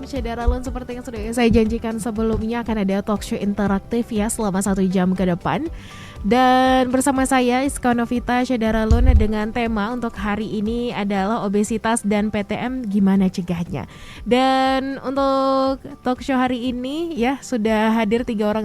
Syederalun, seperti yang sudah saya janjikan sebelumnya akan ada talk show interaktif ya selama 1 jam ke depan. Dan bersama saya Iska Novita Syederalun dengan tema untuk hari ini adalah obesitas dan PTM gimana cegahnya. Dan untuk talk show hari ini ya sudah hadir 3 orang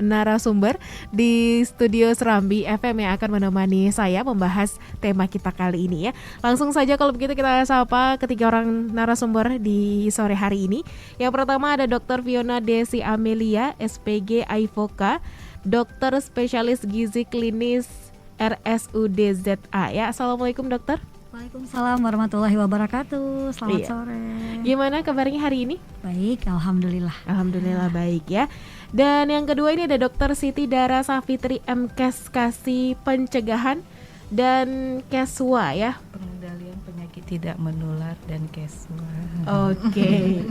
narasumber di studio Serambi FM yang akan menemani saya membahas tema kita kali ini ya. Langsung saja kalau begitu kita sapa ketiga orang narasumber di sore hari ini. Yang pertama ada Dr. Fiona Desi Amelia, SPG Aifoka, dokter spesialis gizi klinis RSUD ZA ya. Assalamualaikum dokter. Waalaikumsalam warahmatullahi wabarakatuh. Selamat sore. Gimana kabarnya hari ini? Baik, alhamdulillah. Alhamdulillah baik ya. Dan yang kedua ini ada Dr. Siti Dara Safitri MKes Kasih Pencegahan dan Keswa ya. Pengendalian penyakit tidak menular dan Keswa. Oke.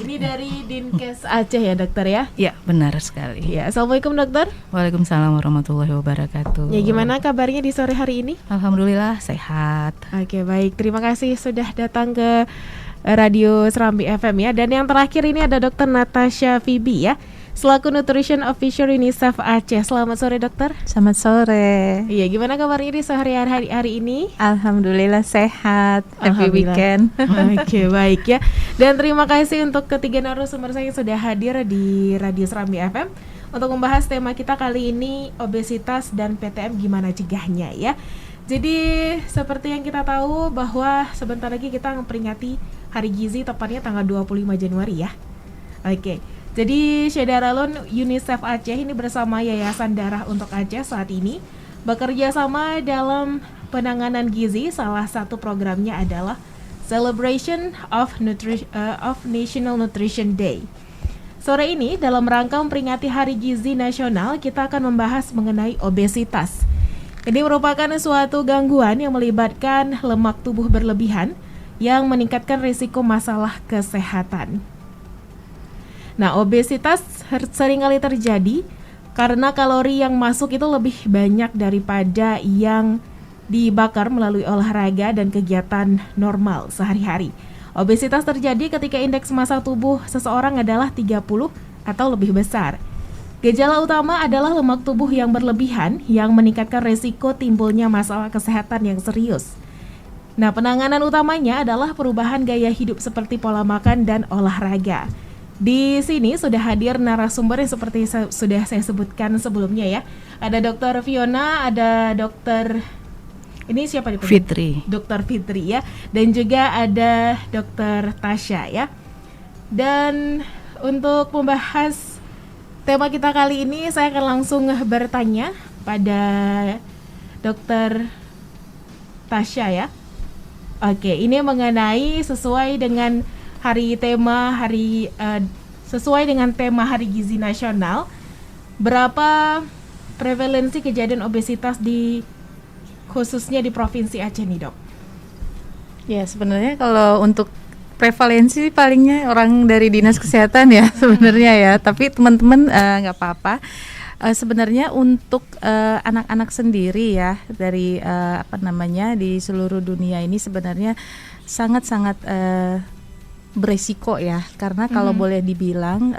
Ini dari Dinkes Aceh ya dokter ya? Ya, benar sekali. Ya, assalamualaikum dokter. Waalaikumsalam warahmatullahi wabarakatuh. Ya, gimana kabarnya di sore hari ini? Alhamdulillah sehat. Oke, baik. Terima kasih sudah datang ke Radio Serambi FM ya. Dan yang terakhir ini ada Dr. Natasha Fibi ya, selaku Nutrition Officer UNICEF Aceh. Selamat sore dokter. Selamat sore. Iya, gimana kabarnya di sehari hari ini? Alhamdulillah sehat. Happy weekend. Oke, baik ya. Dan terima kasih untuk ketiga narasumber saya yang sudah hadir di Radio Serambi FM untuk membahas tema kita kali ini, obesitas dan PTM gimana cegahnya ya. Jadi seperti yang kita tahu bahwa sebentar lagi kita memperingati Hari Gizi, tepatnya tanggal 25 Januari ya. Oke. Jadi Syederalun UNICEF Aceh ini bersama Yayasan Darah untuk Aceh saat ini bekerja sama dalam penanganan gizi. Salah satu programnya adalah Celebration of National Nutrition Day. Sore ini dalam rangka memperingati Hari Gizi Nasional, kita akan membahas mengenai obesitas. Ini merupakan suatu gangguan yang melibatkan lemak tubuh berlebihan yang meningkatkan risiko masalah kesehatan. Nah, obesitas seringkali terjadi karena kalori yang masuk itu lebih banyak daripada yang dibakar melalui olahraga dan kegiatan normal sehari-hari. Obesitas terjadi ketika indeks massa tubuh seseorang adalah 30 atau lebih besar. Gejala utama adalah lemak tubuh yang berlebihan yang meningkatkan risiko timbulnya masalah kesehatan yang serius. Nah, penanganan utamanya adalah perubahan gaya hidup seperti pola makan dan olahraga. Di sini sudah hadir narasumber yang seperti sudah saya sebutkan sebelumnya ya. Ada Dr. Fiona, ada Dr. Ini siapa nih? Fitri. Dr. Fitri ya. Dan juga ada Dr. Tasya ya. Dan untuk membahas tema kita kali ini, saya akan langsung bertanya pada Dr. Tasya ya. Oke, ini mengenai sesuai dengan sesuai dengan tema Hari Gizi Nasional, berapa prevalensi kejadian obesitas khususnya di Provinsi Aceh nih dok? Ya, sebenarnya kalau untuk prevalensi palingnya orang dari Dinas Kesehatan ya sebenarnya ya, tapi teman-teman nggak apa-apa. Sebenarnya untuk anak-anak sendiri ya dari di seluruh dunia ini sebenarnya sangat-sangat beresiko ya, karena kalau boleh dibilang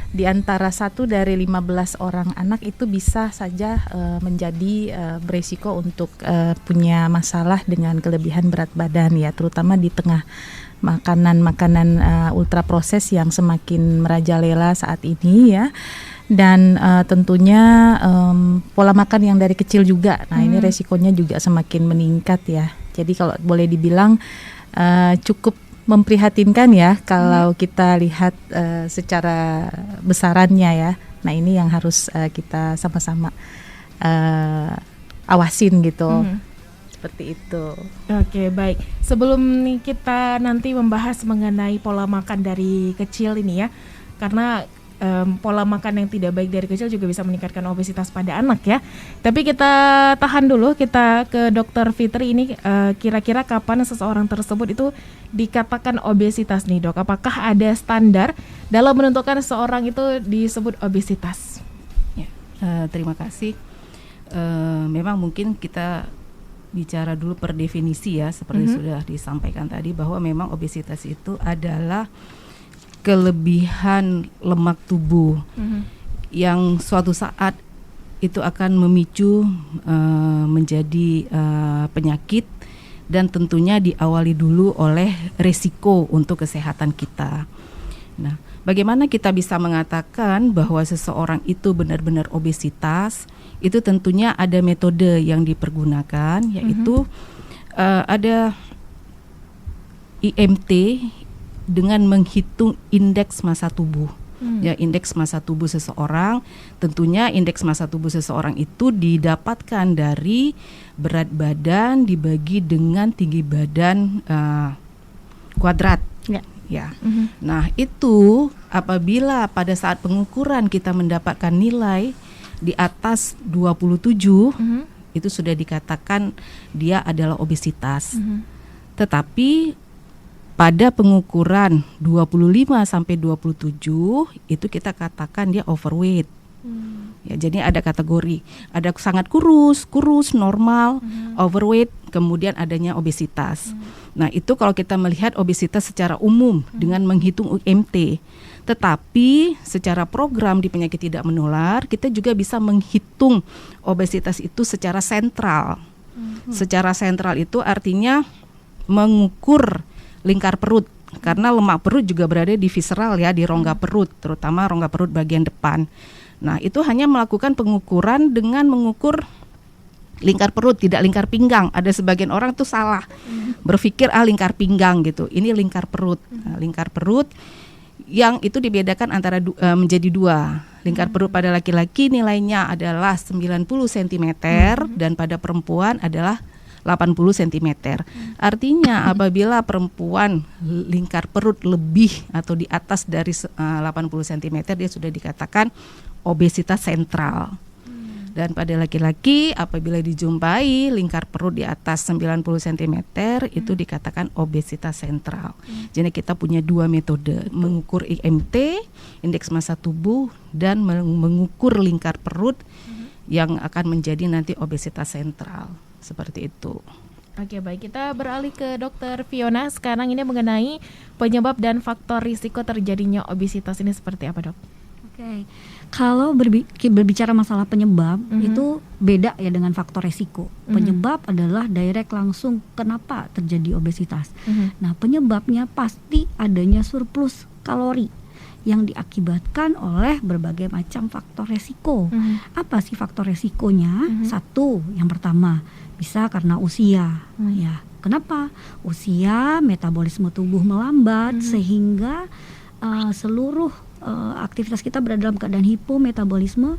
di antara 1 dari 15 orang anak itu bisa saja menjadi beresiko untuk punya masalah dengan kelebihan berat badan ya, terutama di tengah makanan-makanan ultra proses yang semakin merajalela saat ini ya. Dan tentunya pola makan yang dari kecil juga, nah ini resikonya juga semakin meningkat ya. Jadi kalau boleh dibilang cukup memprihatinkan ya kalau kita lihat secara besarannya ya. Nah ini yang harus kita sama-sama awasin gitu. Seperti itu. Oke, baik. Sebelum kita nanti membahas mengenai pola makan dari kecil ini ya, karena pola makan yang tidak baik dari kecil juga bisa meningkatkan obesitas pada anak ya. Tapi kita tahan dulu, kita ke Dr. Fitri ini, kira-kira kapan seseorang tersebut itu dikatakan obesitas nih dok? Apakah ada standar dalam menentukan seseorang itu disebut obesitas? Ya, terima kasih. Memang mungkin kita bicara dulu per definisi ya, seperti sudah disampaikan tadi bahwa memang obesitas itu adalah kelebihan lemak tubuh yang suatu saat itu akan memicu menjadi penyakit, dan tentunya diawali dulu oleh resiko untuk kesehatan kita. Nah, bagaimana kita bisa mengatakan bahwa seseorang itu benar-benar obesitas? Itu tentunya ada metode yang dipergunakan, yaitu ada IMT dengan menghitung indeks massa tubuh. Ya, indeks massa tubuh seseorang, tentunya indeks massa tubuh seseorang itu didapatkan dari berat badan dibagi dengan tinggi badan kuadrat. Ya. Nah, itu apabila pada saat pengukuran kita mendapatkan nilai di atas 27, itu sudah dikatakan dia adalah obesitas. Tetapi pada pengukuran 25 sampai 27 itu kita katakan dia overweight. Ya, jadi ada kategori, ada sangat kurus, normal, overweight, kemudian adanya obesitas. Nah, itu kalau kita melihat obesitas secara umum dengan menghitung UMT. Tetapi secara program di penyakit tidak menular, kita juga bisa menghitung obesitas itu secara sentral. Secara sentral itu artinya mengukur lingkar perut, karena lemak perut juga berada di visceral ya, di rongga perut, terutama rongga perut bagian depan. Nah, itu hanya melakukan pengukuran dengan mengukur lingkar perut, tidak lingkar pinggang. Ada sebagian orang tuh salah berpikir lingkar pinggang gitu. Ini lingkar perut. Nah, lingkar perut yang itu dibedakan antara menjadi dua. Lingkar perut pada laki-laki nilainya adalah 90 cm dan pada perempuan adalah 80 cm. Artinya apabila perempuan lingkar perut lebih atau di atas dari 80 cm, dia sudah dikatakan obesitas sentral. Dan pada laki-laki apabila dijumpai lingkar perut di atas 90 cm, itu dikatakan obesitas sentral. Jadi kita punya dua metode, mengukur IMT, indeks massa tubuh, dan mengukur lingkar perut yang akan menjadi nanti obesitas sentral. Seperti itu. Oke, baik, kita beralih ke Dokter Fiona. Sekarang ini mengenai penyebab dan faktor risiko terjadinya obesitas ini seperti apa, Dok? Oke, kalau berbicara masalah penyebab itu beda ya dengan faktor resiko. Penyebab adalah direct langsung kenapa terjadi obesitas. Nah, penyebabnya pasti adanya surplus kalori yang diakibatkan oleh berbagai macam faktor resiko. Apa sih faktor resikonya? Satu, yang pertama bisa karena usia. Ya, kenapa? Usia, metabolisme tubuh melambat sehingga seluruh aktivitas kita berada dalam keadaan hipometabolisme,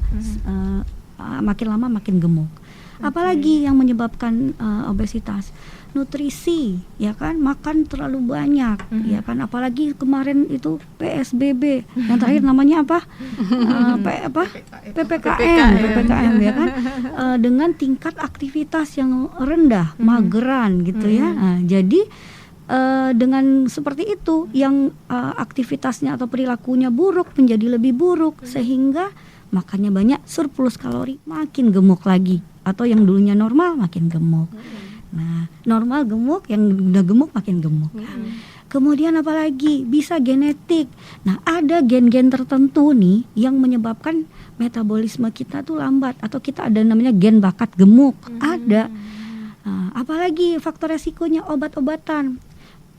makin lama makin gemuk. Apalagi yang menyebabkan obesitas? Nutrisi, ya kan, makan terlalu banyak, ya kan, apalagi kemarin itu PSBB, yang terakhir namanya apa? PPKM, ya kan, dengan tingkat aktivitas yang rendah, mageran gitu ya. Nah, jadi dengan seperti itu yang aktivitasnya atau perilakunya buruk menjadi lebih buruk, sehingga makannya banyak, surplus kalori, makin gemuk lagi, atau yang dulunya normal makin gemuk. Nah, normal gemuk, yang udah gemuk makin gemuk. Kemudian apalagi bisa genetik. Nah, ada gen-gen tertentu nih yang menyebabkan metabolisme kita tuh lambat, atau kita ada namanya gen bakat gemuk. Ada. Nah, apalagi faktor resikonya obat-obatan,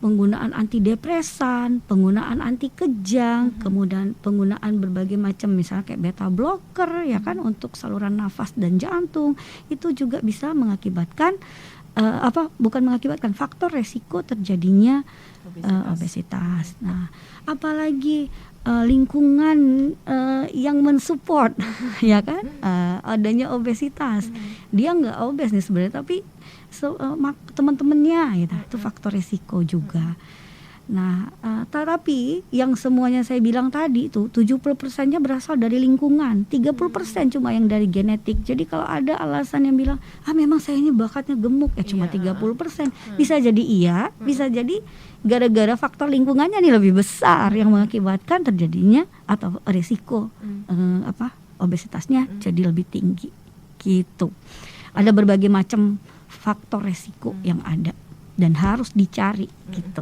penggunaan antidepresan, penggunaan anti kejang, kemudian penggunaan berbagai macam misalnya kayak beta blocker ya kan untuk saluran nafas dan jantung, itu juga bisa mengakibatkan faktor resiko terjadinya obesitas. Nah, apalagi lingkungan yang mensupport ya kan adanya obesitas. Dia nggak obes nih sebenarnya, tapi teman-temannya gitu, itu faktor resiko juga. Nah, tetapi yang semuanya saya bilang tadi itu 70%-nya berasal dari lingkungan, 30% cuma yang dari genetik. Jadi kalau ada alasan yang bilang, memang saya ini bakatnya gemuk, cuma 30%. Bisa jadi iya, bisa jadi gara-gara faktor lingkungannya nih lebih besar yang mengakibatkan terjadinya atau resiko obesitasnya jadi lebih tinggi. Gitu. Ada berbagai macam faktor resiko yang ada dan harus dicari gitu.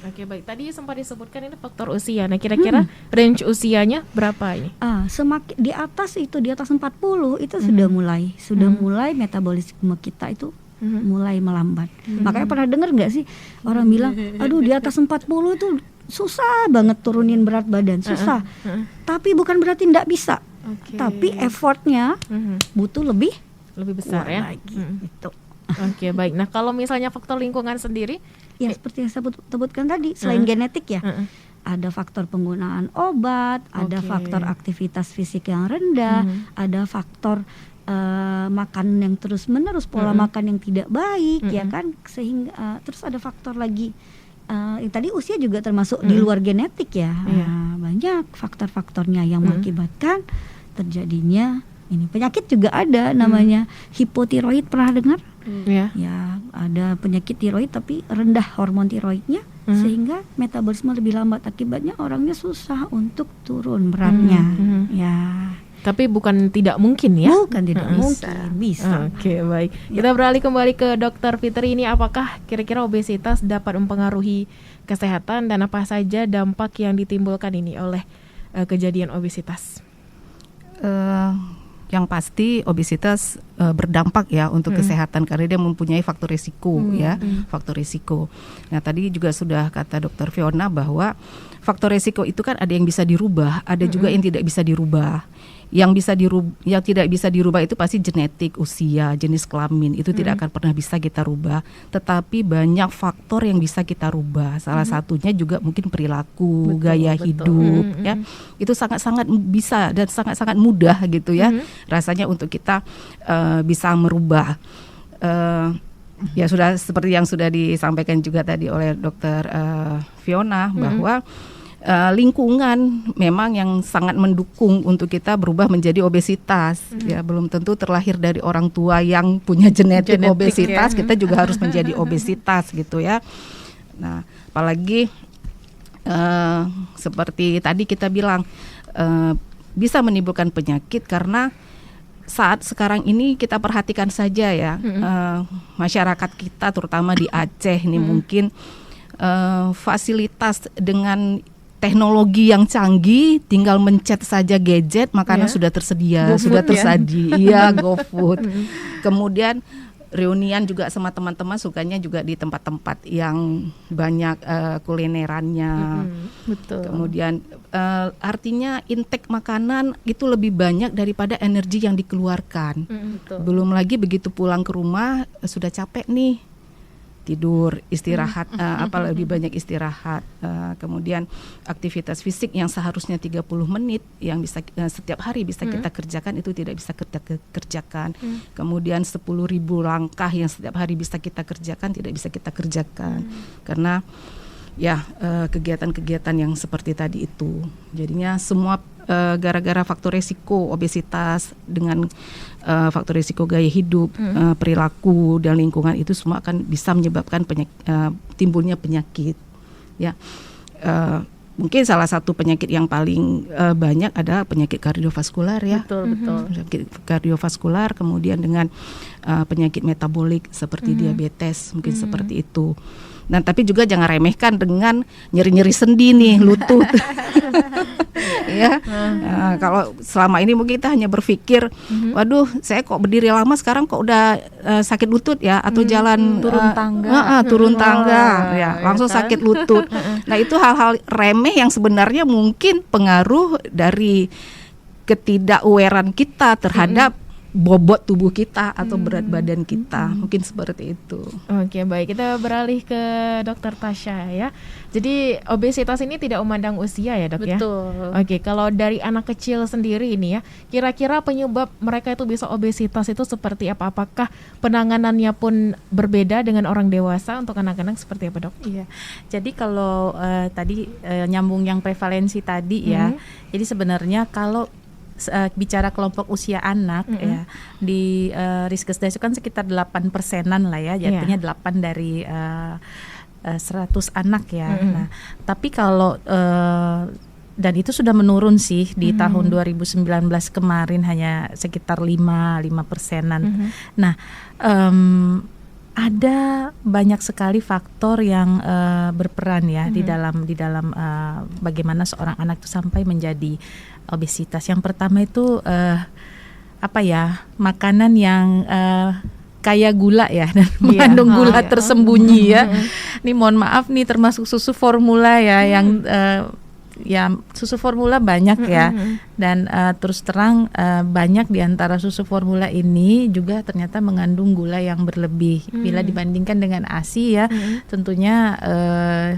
Oke, baik. Tadi sempat disebutkan ini faktor usia. Nah, kira-kira range usianya berapa ini? Semakin di atas 40 itu sudah mulai metabolisme kita itu mulai melambat. Makanya pernah dengar nggak sih orang bilang, aduh di atas 40 itu susah banget turunin berat badan, susah. Tapi bukan berarti nggak bisa. Tapi effortnya butuh lebih besar ya. Lagi. Gitu. Oke, baik. Nah, kalau misalnya faktor lingkungan sendiri, Ya seperti yang saya sebutkan tadi, selain genetik ya, ada faktor penggunaan obat, ada faktor aktivitas fisik yang rendah, ada faktor makan yang terus-menerus, pola makan yang tidak baik, ya kan, sehingga terus ada faktor lagi. Tadi usia juga termasuk di luar genetik ya. Banyak faktor-faktornya yang mengakibatkan terjadinya ini. Penyakit juga ada namanya hipotiroid, pernah dengar? Ya, ada penyakit tiroid tapi rendah hormon tiroidnya, sehingga metabolisme lebih lambat, akibatnya orangnya susah untuk turun beratnya. Ya. Tapi bukan tidak mungkin ya? Bukan tidak mungkin, bisa. Oke, baik. Kita beralih kembali ke Dr. Fitri. Ini apakah kira-kira obesitas dapat mempengaruhi kesehatan dan apa saja dampak yang ditimbulkan ini oleh kejadian obesitas? Yang pasti obesitas berdampak ya untuk kesehatan karena dia mempunyai faktor risiko faktor risiko. Nah, tadi juga sudah kata Dr. Fiona bahwa faktor risiko itu kan ada yang bisa dirubah, ada juga yang tidak bisa dirubah. Yang tidak bisa dirubah itu pasti genetik, usia, jenis kelamin, itu tidak akan pernah bisa kita rubah. Tetapi banyak faktor yang bisa kita rubah. Salah satunya juga mungkin perilaku, gaya hidup, ya. Itu sangat-sangat bisa dan sangat-sangat mudah gitu ya. Rasanya untuk kita bisa merubah. Ya sudah seperti yang sudah disampaikan juga tadi oleh Dr. Fiona bahwa lingkungan memang yang sangat mendukung untuk kita berubah menjadi obesitas. Ya, belum tentu terlahir dari orang tua yang punya genetik obesitas, kita juga harus menjadi obesitas gitu ya. Nah, apalagi seperti tadi kita bilang bisa menimbulkan penyakit karena saat sekarang ini kita perhatikan saja ya, masyarakat kita terutama di Aceh ini mungkin fasilitas dengan teknologi yang canggih, tinggal mencet saja gadget, makanan sudah tersedia, sudah tersaji, GoFood. Kemudian reunian juga sama teman-teman sukanya juga di tempat-tempat yang banyak kulinerannya. Betul. Kemudian artinya intake makanan itu lebih banyak daripada energi yang dikeluarkan. Betul. Belum lagi begitu pulang ke rumah sudah capek nih, tidur, istirahat, lebih banyak istirahat. Kemudian aktivitas fisik yang seharusnya 30 menit yang bisa setiap hari bisa kita kerjakan itu tidak bisa kita kerjakan. Kemudian 10.000 langkah yang setiap hari bisa kita kerjakan tidak bisa kita kerjakan. Karena ya kegiatan-kegiatan yang seperti tadi itu. Jadinya semua gara-gara faktor resiko obesitas dengan faktor risiko gaya hidup, perilaku dan lingkungan itu semua akan bisa menyebabkan timbulnya penyakit. Ya, mungkin salah satu penyakit yang paling banyak adalah penyakit kardiovaskular ya. Betul. Penyakit kardiovaskular, kemudian dengan penyakit metabolik seperti diabetes, mungkin seperti itu. Nah, tapi juga jangan remehkan dengan nyeri-nyeri sendi nih, lutut. Ya, kalau selama ini mungkin kita hanya berpikir, waduh, saya kok berdiri lama sekarang kok udah sakit lutut ya, atau jalan turun tangga, ya langsung sakit lutut. Nah, itu hal-hal remeh yang sebenarnya mungkin pengaruh dari ketidakawarean kita terhadap bobot tubuh kita atau berat badan kita, mungkin seperti itu. Oke, baik, kita beralih ke Dr. Tasya ya. Jadi obesitas ini tidak memandang usia ya, Dok? Betul. Ya. Oke, kalau dari anak kecil sendiri ini ya, kira-kira penyebab mereka itu bisa obesitas itu seperti apa? Apakah penanganannya pun berbeda dengan orang dewasa? Untuk anak-anak seperti apa, Dok? Iya. Jadi kalau tadi nyambung yang prevalensi tadi ya. Jadi sebenarnya kalau bicara kelompok usia anak ya di Riskesdas itu kan sekitar 8%-an lah ya, jatuhnya 8 dari 100 anak ya. Nah, tapi kalau dan itu sudah menurun sih di tahun 2019 kemarin hanya sekitar 5%-an. Nah, ada banyak sekali faktor yang berperan ya di dalam bagaimana seorang anak itu sampai menjadi obesitas. Yang pertama itu makanan yang kaya gula ya, dan mengandung gula tersembunyi ya. Ini mohon maaf nih, termasuk susu formula ya, yang susu formula banyak ya, dan terus terang banyak di antara susu formula ini juga ternyata mengandung gula yang berlebih. Bila dibandingkan dengan ASI ya, tentunya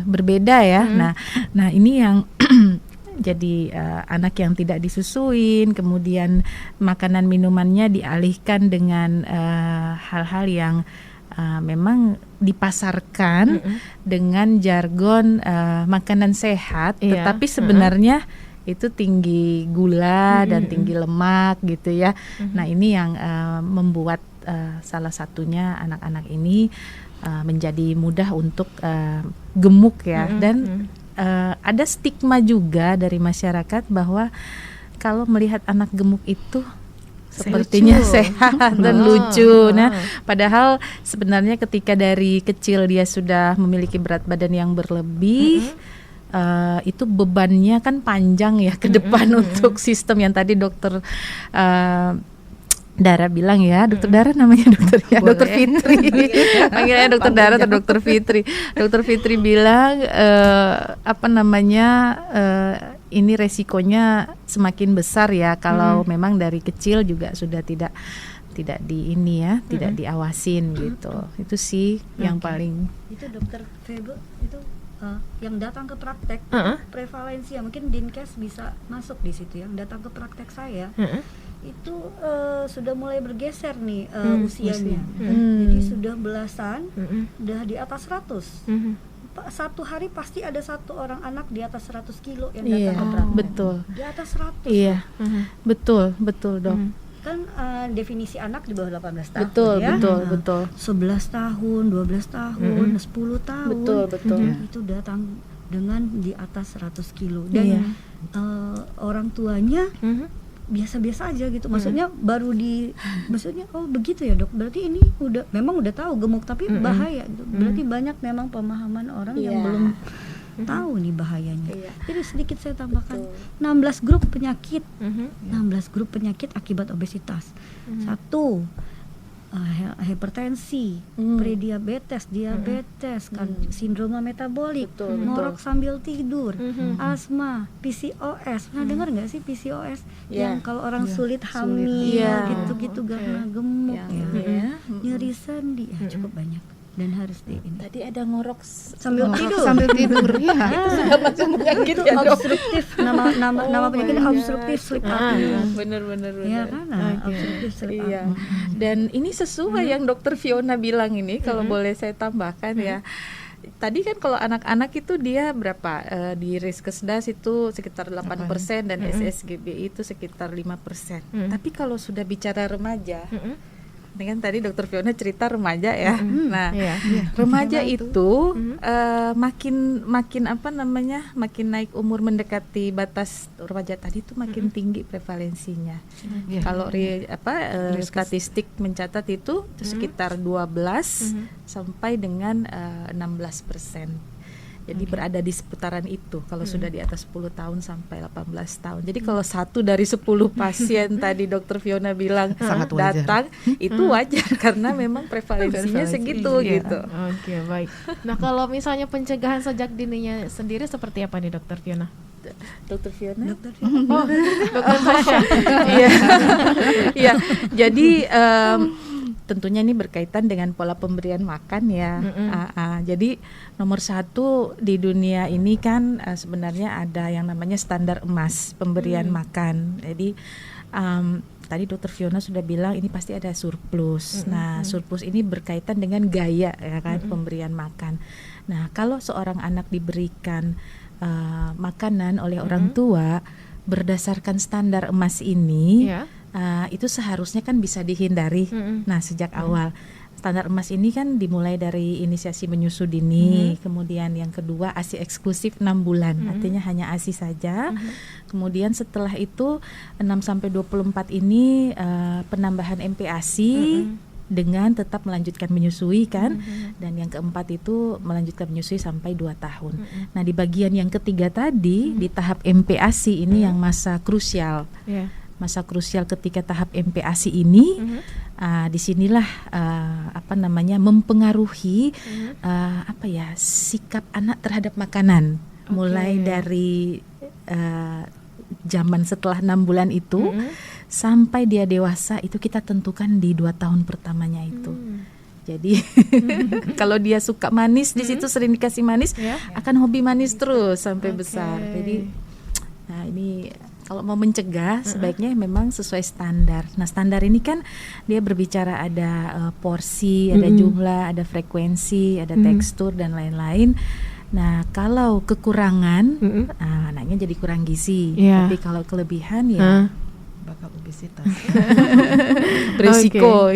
berbeda ya. Nah ini yang jadi anak yang tidak disusuin, kemudian makanan minumannya dialihkan dengan hal-hal yang memang dipasarkan dengan jargon makanan sehat, tetapi sebenarnya itu tinggi gula dan tinggi lemak gitu ya. Nah ini yang membuat salah satunya anak-anak ini menjadi mudah untuk gemuk ya. Dan ada stigma juga dari masyarakat bahwa kalau melihat anak gemuk itu sepertinya sehat dan lucu. Nah, padahal sebenarnya ketika dari kecil dia sudah memiliki berat badan yang berlebih, itu bebannya kan panjang ya ke depan untuk sistem yang tadi dokter Dara bilang ya, dokter Dara namanya dokternya, dokter Fitri, panggilnya dokter Dara atau dokter Fitri. Dokter Fitri bilang ini resikonya semakin besar ya kalau memang dari kecil juga sudah tidak tidak diawasin gitu. Itu sih yang paling. Itu dokter Febo itu yang datang ke praktek prevalensi ya, mungkin Dinkes bisa masuk di situ, yang datang ke praktek saya. Itu sudah mulai bergeser nih usianya. Jadi sudah belasan, udah di atas 100. Satu hari pasti ada satu orang anak di atas 100 kilo yang datang ke praktek. Betul. Di atas 100. Iya. Betul dok. Kan definisi anak di bawah 18 tahun Betul. 11 tahun, 12 tahun, 10 tahun. Betul. Itu datang dengan di atas 100 kilo. Dan orang tuanya biasa-biasa aja gitu, maksudnya maksudnya oh begitu ya dok, berarti ini memang udah tahu gemuk tapi bahaya gitu. Berarti banyak memang pemahaman orang yang belum tahu nih bahayanya. Jadi sedikit saya tambahkan 16 grup penyakit, 16 grup penyakit akibat obesitas. 1 hipertensi, prediabetes, diabetes, kan sindroma metabolik, ngorok sambil tidur, asma, PCOS. Pernah dengar nggak sih PCOS? Yang kalau orang sulit hamil, gitu-gitu karena gemuk nyeri sendi, cukup banyak dan harus ini. Tadi ada ngorok sambil tidur. Ya. Itu sudah macam penyakit itu ya dok. obstruktif, nama penyakitnya obstruktif sleep apnea. Bener. Ya kan, obstruktif sleep apnea. Dan ini sesuai yang dokter Fiona bilang ini, kalau boleh saya tambahkan ya. Tadi kan kalau anak-anak itu dia berapa, di Riskesdas itu sekitar 8% dan SSGB itu sekitar 5%. Tapi kalau sudah bicara remaja, ini kan tadi dokter Fiona cerita remaja ya. Nah, remaja itu makin naik umur mendekati batas remaja tadi itu makin tinggi prevalensinya. Kalau statistik mencatat itu sekitar 12 sampai dengan 16%. Jadi berada di seputaran itu kalau sudah di atas 10 tahun sampai 18 tahun. Jadi kalau 1 dari 10 pasien tadi dokter Fiona bilang datang itu wajar karena memang prevalensinya segitu gitu. Oke, baik. Nah, kalau misalnya pencegahan sejak dininya sendiri seperti apa nih dokter Fiona? Dokter Fiona? Dokter Sasha. Iya. Jadi tentunya ini berkaitan dengan pola pemberian makan ya. Jadi nomor 1 di dunia ini kan sebenarnya ada yang namanya standar emas pemberian makan. Jadi tadi dokter Fiona sudah bilang ini pasti ada surplus. Nah, surplus ini berkaitan dengan gaya ya kan pemberian makan. Nah, kalau seorang anak diberikan makanan oleh orang tua berdasarkan standar emas ini, itu seharusnya kan bisa dihindari. Nah, sejak awal standar emas ini kan dimulai dari inisiasi menyusu dini, kemudian yang kedua ASI eksklusif 6 bulan, artinya hanya ASI saja. Kemudian setelah itu 6 sampai 24 ini penambahan MPASI, dengan tetap melanjutkan menyusui kan. Dan yang keempat itu melanjutkan menyusui sampai 2 tahun. Nah, di bagian yang ketiga tadi di tahap MPASI ini yang masa krusial. Masa krusial ketika tahap MPASI ini disinilah mempengaruhi sikap anak terhadap makanan. Mulai dari zaman setelah 6 bulan itu sampai dia dewasa itu kita tentukan di 2 tahun pertamanya itu. Jadi kalau dia suka manis di situ sering dikasih manis, akan hobi manis terus sampai besar. Jadi nah ini kalau mau mencegah sebaiknya memang sesuai standar. Nah, standar ini kan dia berbicara ada porsi, ada jumlah, ada frekuensi, ada tekstur dan lain-lain. Nah, kalau kekurangan, anaknya jadi kurang gizi. Tapi kalau kelebihan ya bakal obesitas. Berisiko.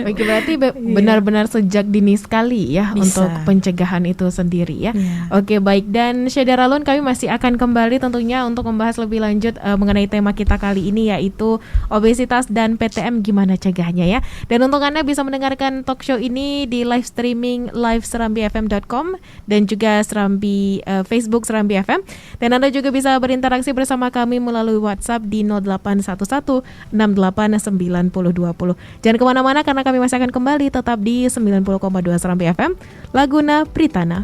Oke, berarti benar-benar sejak dini sekali ya untuk pencegahan itu sendiri ya. Oke, baik. Dan Syederalun, kami masih akan kembali tentunya untuk membahas lebih lanjut mengenai tema kita kali ini, yaitu obesitas dan PTM, gimana cegahnya ya. Dan untuk Anda bisa mendengarkan talk show ini di live streaming live.serambifm.com dan juga Serambi Facebook Serambi FM. Dan Anda juga bisa berinteraksi bersama kami melalui WhatsApp di 0811689020. Jangan kemana-mana karena kami masih akan kembali tetap di 90,2 Serambi FM, Laguna Pritana.